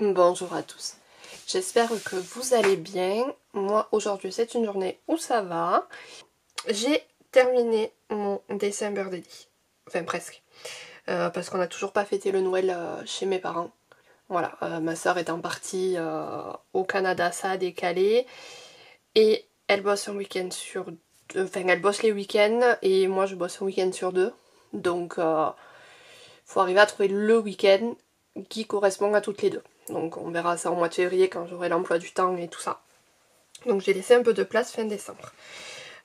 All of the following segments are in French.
Bonjour à tous, j'espère que vous allez bien. Moi aujourd'hui c'est une journée où ça va. J'ai terminé mon December Daily, enfin presque, parce qu'on n'a toujours pas fêté le Noël chez mes parents. Voilà, ma soeur est en partie au Canada, ça a décalé, et elle bosse un week-end sur deux, enfin elle bosse les week-ends et moi je bosse un week-end sur deux, donc faut arriver à trouver le week-end qui correspond à toutes les deux. Donc on verra ça au mois de février quand j'aurai l'emploi du temps et tout ça. Donc j'ai laissé un peu de place fin décembre.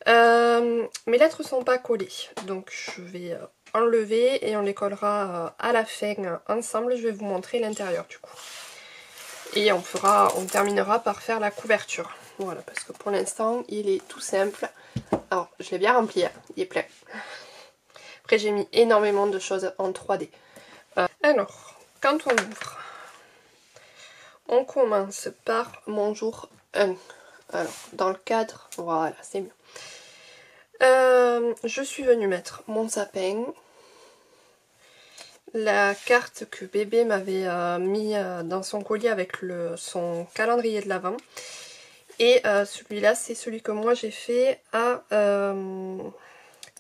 Mes lettres sont pas collées, donc je vais enlever et on les collera à la fin ensemble. Je vais vous montrer l'intérieur du coup. Et on terminera par faire la couverture. Voilà, parce que pour l'instant il est tout simple. Alors je l'ai bien rempli, hein, il est plein. Après j'ai mis énormément de choses en 3D. Alors, quand on ouvre, on commence par mon jour 1. Alors, dans le cadre, voilà, c'est mieux. Je suis venue mettre mon sapin, la carte que bébé m'avait mis dans son collier avec son calendrier de l'Avent. Et celui-là, c'est celui que moi j'ai fait à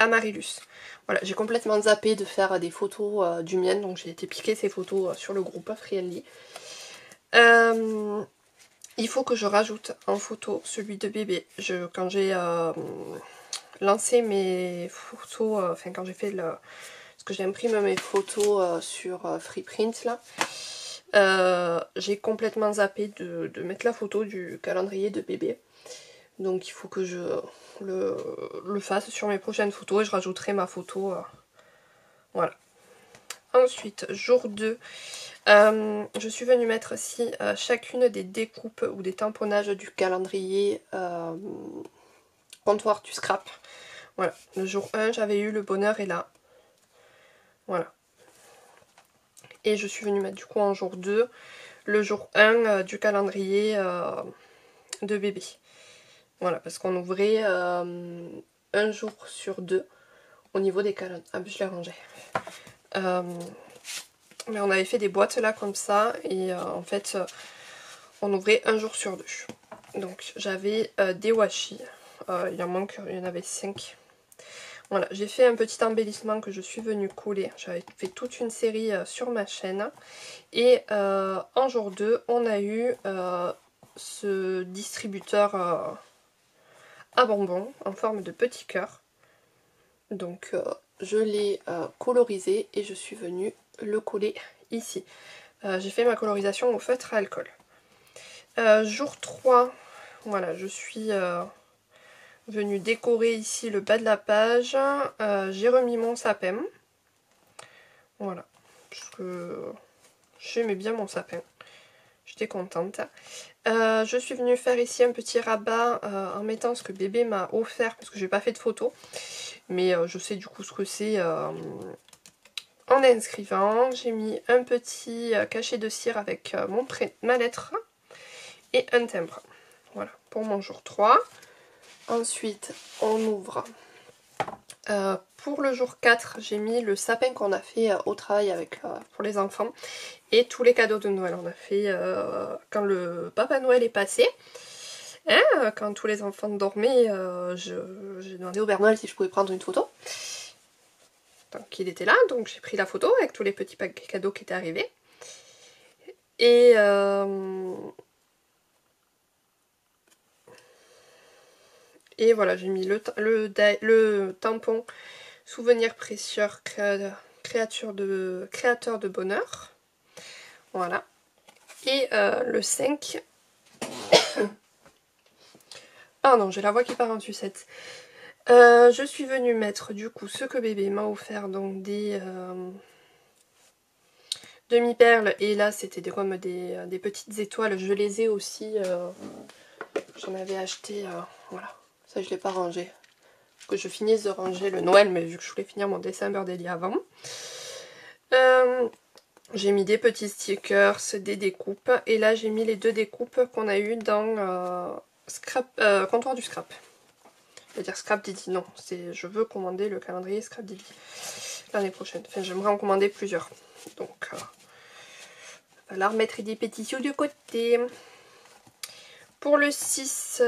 Marilus. Voilà, j'ai complètement zappé de faire des photos du mien, donc j'ai été piquer ces photos sur le groupe Friendly. Il faut que je rajoute en photo celui de bébé. Quand j'ai lancé mes photos, enfin quand j'ai fait parce que j'imprime mes photos sur Freeprint là, j'ai complètement zappé de mettre la photo du calendrier de bébé. Donc il faut que je le fasse sur mes prochaines photos et je rajouterai ma photo. Voilà. Ensuite, jour 2. Je suis venue mettre aussi chacune des découpes ou des tamponnages du calendrier comptoir du scrap. Voilà, le jour 1 j'avais eu le bonheur et là. Voilà. Et je suis venue mettre du coup en jour 2 le jour 1 du calendrier de bébé. Voilà, parce qu'on ouvrait un jour sur deux au niveau des calendriers. Ah, je l'ai rangé. Mais on avait fait des boîtes là comme ça et en fait on ouvrait un jour sur deux. Donc j'avais des washi, il y en avait 5. Voilà, j'ai fait un petit embellissement que je suis venue coller. J'avais fait toute une série sur ma chaîne. Et en jour 2, on a eu ce distributeur à bonbons en forme de petit cœur. Donc je l'ai colorisé et je suis venue le coller ici. J'ai fait ma colorisation au feutre à alcool. Jour 3, voilà, je suis venue décorer ici le bas de la page. J'ai remis mon sapin. Voilà, parce que j'aimais bien mon sapin. J'étais contente. Je suis venue faire ici un petit rabat en mettant ce que bébé m'a offert parce que j'ai pas fait de photo. Mais je sais du coup ce que c'est en inscrivant. J'ai mis un petit cachet de cire avec ma lettre et un timbre. Voilà, pour mon jour 3. Ensuite, on ouvre. Pour le jour 4, j'ai mis le sapin qu'on a fait au travail pour les enfants et tous les cadeaux de Noël. On a fait quand le Papa Noël est passé, hein, quand tous les enfants dormaient, j'ai demandé au Père Noël si je pouvais prendre une photo. Donc il était là, donc j'ai pris la photo avec tous les petits paquets cadeaux qui étaient arrivés. Et voilà, j'ai mis le tampon souvenir précieux créateur de bonheur. Voilà. Et le 5. Ah non, j'ai la voix qui part en sucette. Je suis venue mettre du coup ce que bébé m'a offert, donc des demi-perles. Et là, c'était comme des petites étoiles. Je les ai aussi. J'en avais acheté. Voilà. Ça, je ne l'ai pas rangé. Que je finisse de ranger le Noël, mais vu que je voulais finir mon December Daily avant. J'ai mis des petits stickers, des découpes. Et là, j'ai mis les 2 découpes qu'on a eues dans comptoir du scrap. Je vais dire Scrap Didi, non. Je veux commander le calendrier Scrap Didi l'année prochaine. Enfin, j'aimerais en commander plusieurs. Donc, va falloir mettre des petits sous de côté. Pour le 6,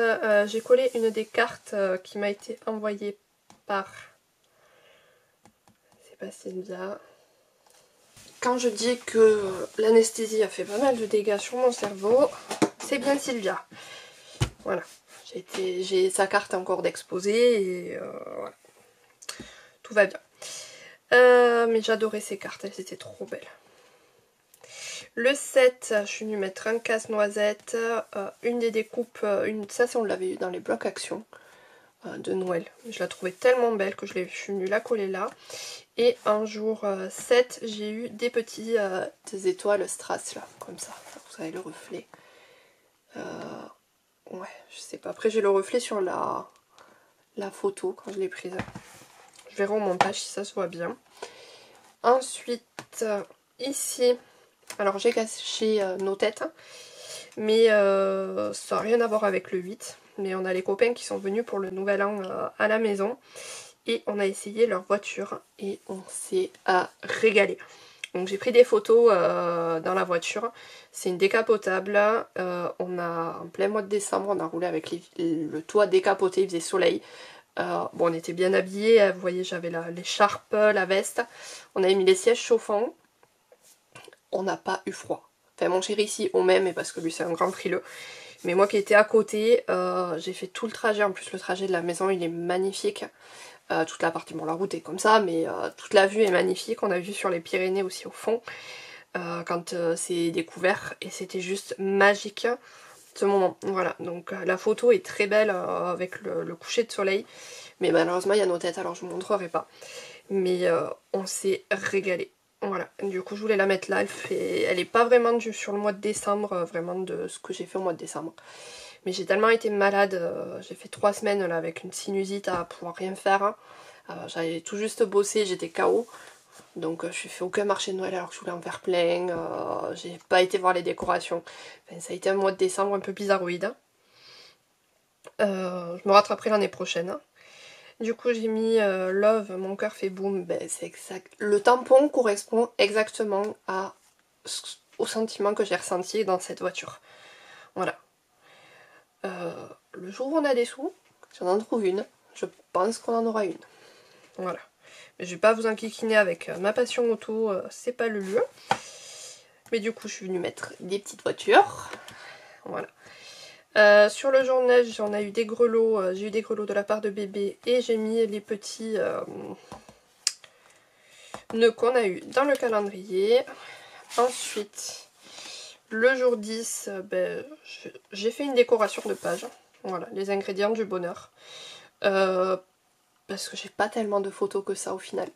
j'ai collé une des cartes qui m'a été envoyée par... c'est pas Sylvia. Quand je dis que l'anesthésie a fait pas mal de dégâts sur mon cerveau, c'est bien Sylvia. Voilà. J'ai sa carte encore d'exposé et voilà. Tout va bien. Mais j'adorais ces cartes, elles étaient trop belles. Le 7, je suis venue mettre un casse-noisette, une des découpes, ça on l'avait eu dans les blocs action de Noël. Je la trouvais tellement belle que je suis venue la coller là. Et un jour 7, j'ai eu des petites des étoiles strass là, comme ça. Vous avez le reflet. Ouais, je sais pas. Après j'ai le reflet sur la photo quand je l'ai prise. Je verrai au montage si ça se voit bien. Ensuite, ici... alors j'ai caché nos têtes, mais ça n'a rien à voir avec le 8. Mais on a les copains qui sont venus pour le nouvel an à la maison. Et on a essayé leur voiture et on s'est régalé. Donc j'ai pris des photos dans la voiture. C'est une décapotable. On a, en plein mois de décembre, on a roulé avec le toit décapoté, il faisait soleil. Bon, on était bien habillés, vous voyez j'avais l'écharpe, la veste. On avait mis les sièges chauffants. On n'a pas eu froid. Enfin mon chéri ici au même, parce que lui c'est un grand frileux. Mais moi qui étais à côté, j'ai fait tout le trajet. En plus le trajet de la maison il est magnifique. Toute la partie, bon la route est comme ça, mais toute la vue est magnifique. On a vu sur les Pyrénées aussi au fond, quand c'est découvert. Et c'était juste magique ce moment. Voilà, donc la photo est très belle avec le coucher de soleil. Mais malheureusement il y a nos têtes, alors je vous montrerai pas. Mais on s'est régalé. Voilà, du coup je voulais la mettre là, elle est pas vraiment sur le mois de décembre, vraiment de ce que j'ai fait au mois de décembre. Mais j'ai tellement été malade, j'ai fait 3 semaines là avec une sinusite à pouvoir rien faire. J'avais tout juste bossé, j'étais KO. Donc je suis fait aucun marché de Noël alors que je voulais en faire plein. J'ai pas été voir les décorations. Enfin, ça a été un mois de décembre un peu bizarroïde. Je me rattraperai l'année prochaine. Du coup j'ai mis Love, mon cœur fait boum, ben, c'est exact. Le tampon correspond exactement au sentiment que j'ai ressenti dans cette voiture. Voilà. Le jour où on a des sous, si on en trouve une, je pense qu'on en aura une. Voilà. Mais je vais pas vous enquiquiner avec ma passion auto, c'est pas le lieu. Mais du coup je suis venue mettre des petites voitures. Voilà. Sur le jour neige, on a eu des grelots, j'ai eu des grelots de la part de bébé et j'ai mis les petits nœuds qu'on a eu dans le calendrier. Ensuite, le jour 10, ben, j'ai fait une décoration de page. Voilà, les ingrédients du bonheur. Parce que j'ai pas tellement de photos que ça au final.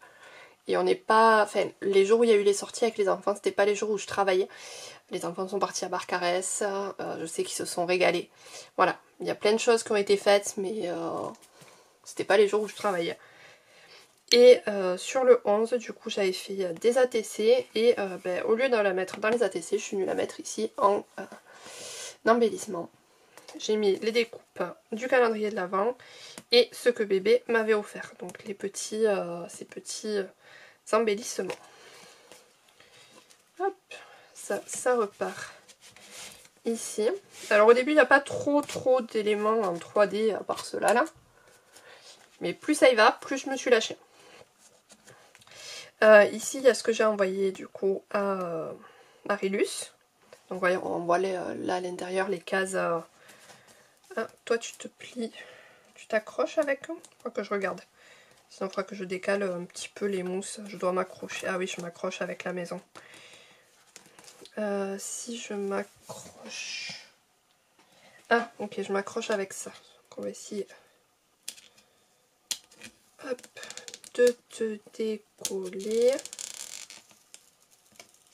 Et on n'est pas... Enfin, les jours où il y a eu les sorties avec les enfants, c'était pas les jours où je travaillais. Les enfants sont partis à Barcarès, je sais qu'ils se sont régalés. Voilà, il y a plein de choses qui ont été faites, mais c'était pas les jours où je travaillais. Et sur le 11, du coup, j'avais fait des ATC, et ben, au lieu de la mettre dans les ATC, je suis venue la mettre ici en embellissement. J'ai mis les découpes du calendrier de l'Avent et ce que bébé m'avait offert. Donc les petits, ces petits embellissements. Hop, ça repart ici. Alors au début il n'y a pas trop d'éléments en 3D à part cela là. Mais plus ça y va, plus je me suis lâchée. Ici il y a ce que j'ai envoyé du coup à Marilus. Donc voyez, on voit là à l'intérieur les cases. Ah, toi tu te plies, tu t'accroches avec? Faut que je regarde. Sinon il faudra que je décale un petit peu les mousses. Je dois m'accrocher. Ah oui, je m'accroche avec la maison. Si je m'accroche... Ah, ok, je m'accroche avec ça. Donc on va essayer... Hop, de te décoller.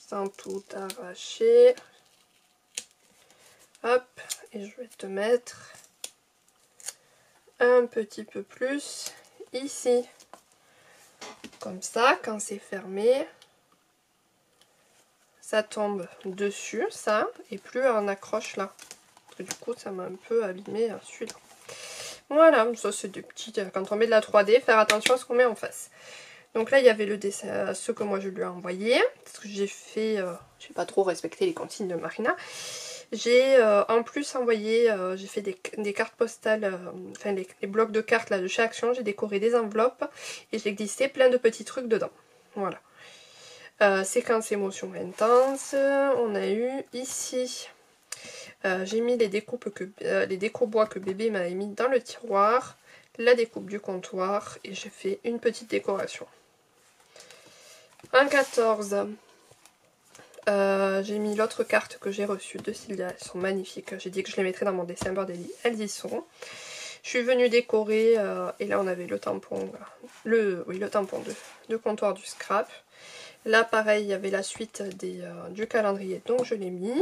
Sans tout arracher. Hop, et je vais te mettre un petit peu plus ici. Comme ça, quand c'est fermé... ça tombe dessus, ça, et plus on accroche là. Parce que du coup, ça m'a un peu abîmé celui-là. Voilà, ça c'est des petites... Quand on met de la 3D, faire attention à ce qu'on met en face. Donc là il y avait le dessin, ce que moi je lui ai envoyé, parce que j'ai fait, j'ai pas trop respecté les consignes de Marina. J'ai en plus envoyé, j'ai fait des cartes postales, enfin les blocs de cartes là de chez Action, j'ai décoré des enveloppes et j'ai glissé plein de petits trucs dedans. Voilà. Séquence émotion intense, on a eu ici, j'ai mis les découpes les déco-bois que bébé m'avait mis dans le tiroir, la découpe du comptoir et j'ai fait une petite décoration. En 14, j'ai mis l'autre carte que j'ai reçue de Sylvia, elles sont magnifiques, j'ai dit que je les mettrais dans mon December Daily, elles y sont. Je suis venue décorer et là on avait le tampon, le tampon de comptoir du scrap. Là pareil il y avait la suite du calendrier donc je l'ai mis.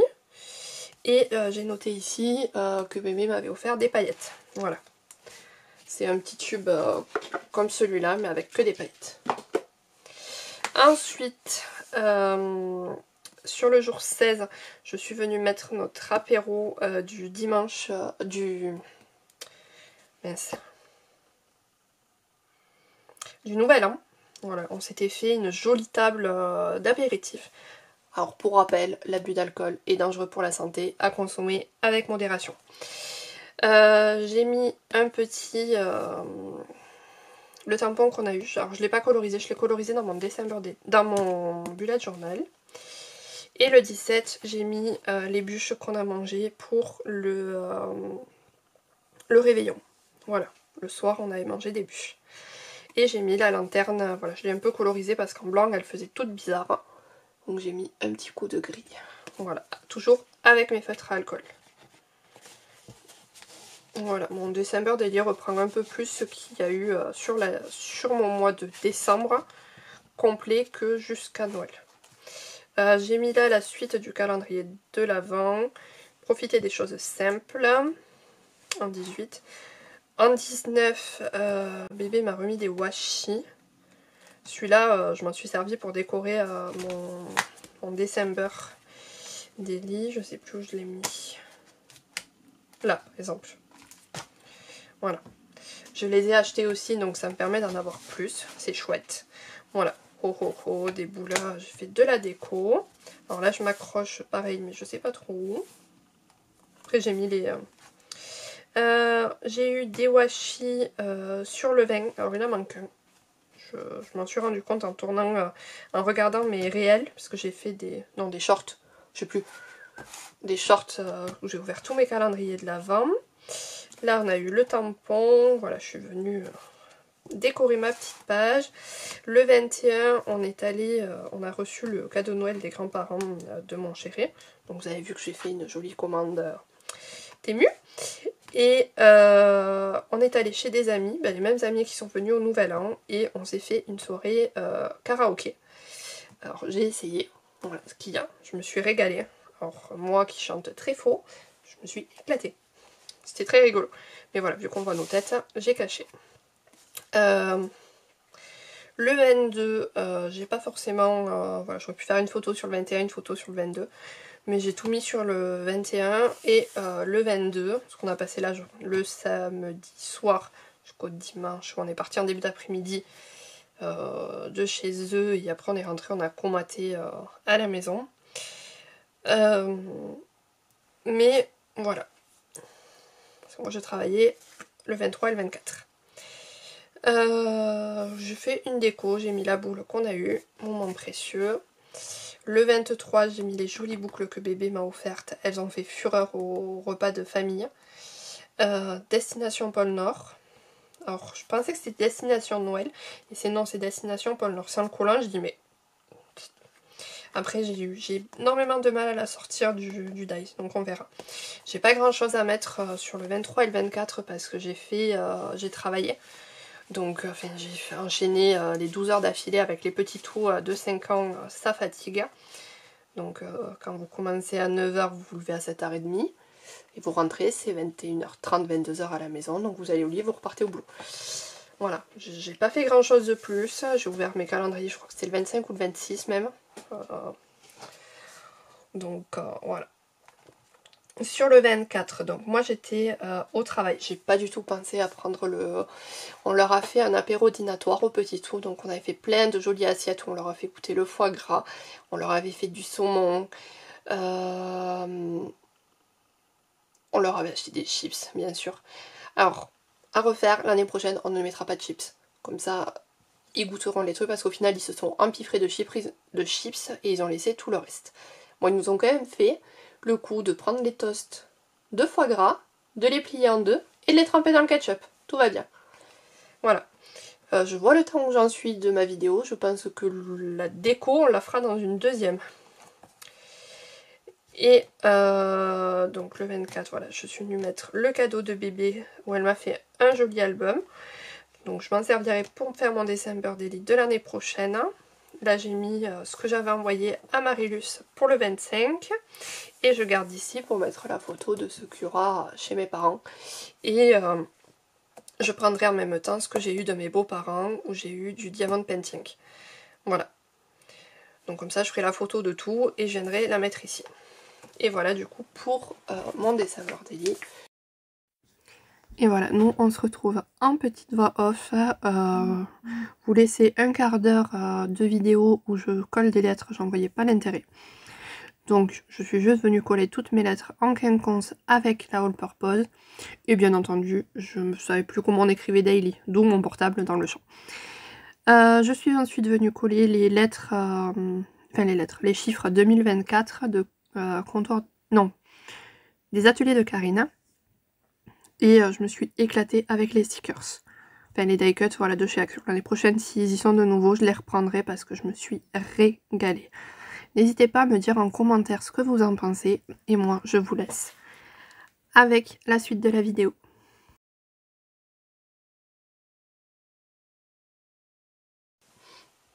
Et j'ai noté ici que bébé m'avait offert des paillettes. Voilà. C'est un petit tube comme celui-là mais avec que des paillettes. Ensuite, sur le jour 16, je suis venue mettre notre apéro du dimanche du Nouvel An. Voilà, on s'était fait une jolie table d'apéritif. Alors pour rappel, l'abus d'alcool est dangereux pour la santé, à consommer avec modération. J'ai mis un petit... le tampon qu'on a eu, alors je ne l'ai pas colorisé, je l'ai colorisé dans mon dans mon bullet journal. Et le 17, j'ai mis les bûches qu'on a mangées pour le réveillon. Voilà, le soir on avait mangé des bûches. Et j'ai mis la lanterne, voilà, je l'ai un peu colorisée parce qu'en blanc elle faisait toute bizarre. Donc j'ai mis un petit coup de gris. Voilà, toujours avec mes feutres à alcool. Voilà, mon December Daily reprend un peu plus ce qu'il y a eu sur mon mois de décembre complet que jusqu'à Noël. J'ai mis là la suite du calendrier de l'Avent. Profiter des choses simples. En 18. En 19, bébé m'a remis des washi. Celui-là, je m'en suis servi pour décorer mon December Daily. Je sais plus où je l'ai mis. Là, par exemple. Voilà. Je les ai achetés aussi, donc ça me permet d'en avoir plus. C'est chouette. Voilà. Oh oh oh, des boules là. J'ai fait de la déco. Alors là, je m'accroche pareil, mais je sais pas trop où. Après, j'ai mis les... j'ai eu des washi sur le vin. Alors, il en manque un. Je m'en suis rendu compte en tournant, en regardant mes réels, parce que j'ai fait des shorts, je sais plus, des shorts où j'ai ouvert tous mes calendriers de l'Avent. Là on a eu le tampon, voilà je suis venue décorer ma petite page. Le 21 on est allé, on a reçu le cadeau de Noël des grands-parents de mon chéri, donc vous avez vu que j'ai fait une jolie commande Temu. Et on est allé chez des amis, les mêmes amis qui sont venus au Nouvel An, et on s'est fait une soirée karaoké. Alors j'ai essayé, voilà ce qu'il y a, je me suis régalée. Alors moi qui chante très faux, je me suis éclatée. C'était très rigolo. Mais voilà, vu qu'on voit nos têtes, j'ai caché. Le 22, j'ai pas forcément... voilà, j'aurais pu faire une photo sur le 21, une photo sur le 22. Mais j'ai tout mis sur le 21 et le 22, parce qu'on a passé là le samedi soir jusqu'au dimanche, où on est parti en début d'après-midi de chez eux, et après on est rentré, on a comaté à la maison. Mais voilà. Parce que moi je travaillais le 23 et le 24. Je fais une déco, j'ai mis la boule qu'on a eue, moment précieux. Le 23, j'ai mis les jolies boucles que bébé m'a offertes. Elles ont fait fureur au repas de famille. Destination pôle Nord. Alors, je pensais que c'était destination Noël. Et non, c'est destination pôle Nord. Sans le collant, je dis mais... Après, j'ai énormément de mal à la sortir du Dice. Donc, on verra. J'ai pas grand chose à mettre sur le 23 et le 24 parce que j'ai travaillé. Donc enfin, j'ai enchaîné les 12 heures d'affilée avec les petits trous de 5 ans, ça fatigue. Donc quand vous commencez à 9 h, vous vous levez à 7 h30. Et vous rentrez, c'est 21 h 30, 22 h à la maison. Donc vous allez au lit, vous repartez au boulot. Voilà, j'ai pas fait grand chose de plus. J'ai ouvert mes calendriers, je crois que c'était le 25 ou le 26 même. Donc voilà. sur le 24, donc moi j'étais au travail. J'ai pas du tout pensé à prendre le... On leur a fait un apéro dînatoire au petit tout, donc on avait fait plein de jolies assiettes où on leur a fait goûter le foie gras, on leur avait fait du saumon, on leur avait acheté des chips, bien sûr. Alors, à refaire, l'année prochaine, on ne mettra pas de chips. Comme ça, ils goûteront les trucs, parce qu'au final, ils se sont empiffrés de chips et ils ont laissé tout le reste. Bon, ils nous ont quand même fait le coup de prendre les toasts de foie gras, de les plier en deux et de les tremper dans le ketchup. Tout va bien. Voilà. Je vois le temps où j'en suis de ma vidéo. Je pense que la déco, on la fera dans une deuxième. Et donc le 24, voilà, je suis venue mettre le cadeau de bébé où elle m'a fait un joli album. Donc je m'en servirai pour faire mon December Daily de l'année prochaine. Là j'ai mis ce que j'avais envoyé à Marilus pour le 25. Et je garde ici pour mettre la photo de ce qu'il y aura chez mes parents. Et je prendrai en même temps ce que j'ai eu de mes beaux-parents où j'ai eu du diamond painting. Voilà. Donc comme ça je ferai la photo de tout et je viendrai la mettre ici. Et voilà du coup pour mon December Daily. Et voilà, nous on se retrouve en petite voix off. Vous laissez un quart d'heure de vidéo où je colle des lettres, j'en voyais pas l'intérêt. Donc je suis juste venue coller toutes mes lettres en quinconce avec la All Purpose. Et bien entendu, je ne savais plus comment on écrivait daily, d'où mon portable dans le champ. Je suis ensuite venue coller les lettres, les chiffres 2024 de comptoir, non, des ateliers de Karina. Et je me suis éclatée avec les stickers. Enfin les die cuts, voilà, de chez Action. L'année prochaine, s'ils y sont de nouveau, je les reprendrai parce que je me suis régalée. N'hésitez pas à me dire en commentaire ce que vous en pensez. Et moi, je vous laisse avec la suite de la vidéo.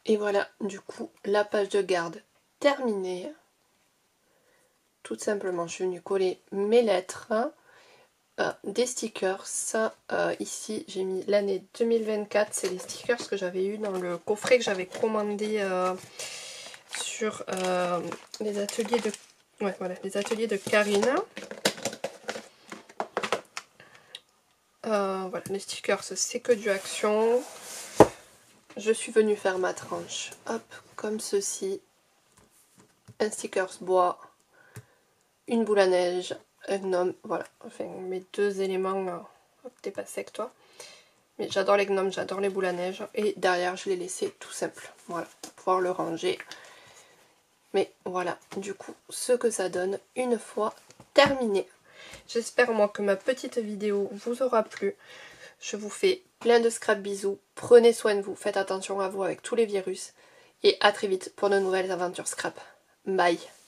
Et voilà, du coup, la page de garde terminée. Tout simplement, je suis venue coller mes lettres, des stickers. Ici, j'ai mis l'année 2024. C'est les stickers que j'avais eu dans le coffret que j'avais commandé sur les ateliers de... Ouais, voilà, les ateliers de Karina. Voilà, les stickers, c'est que du Action. Je suis venue faire ma tranche, hop, comme ceci. Un stickers bois, une boule à neige, un gnome, voilà. Enfin, mes deux éléments, hop, t'es pas sec toi. Mais j'adore les gnomes, j'adore les boules à neige. Et derrière, je l'ai laissé tout simple, voilà, pour pouvoir le ranger. Mais voilà, du coup, ce que ça donne une fois terminé. J'espère moi que ma petite vidéo vous aura plu. Je vous fais plein de scrap bisous. Prenez soin de vous, faites attention à vous avec tous les virus. Et à très vite pour de nouvelles aventures scrap. Bye!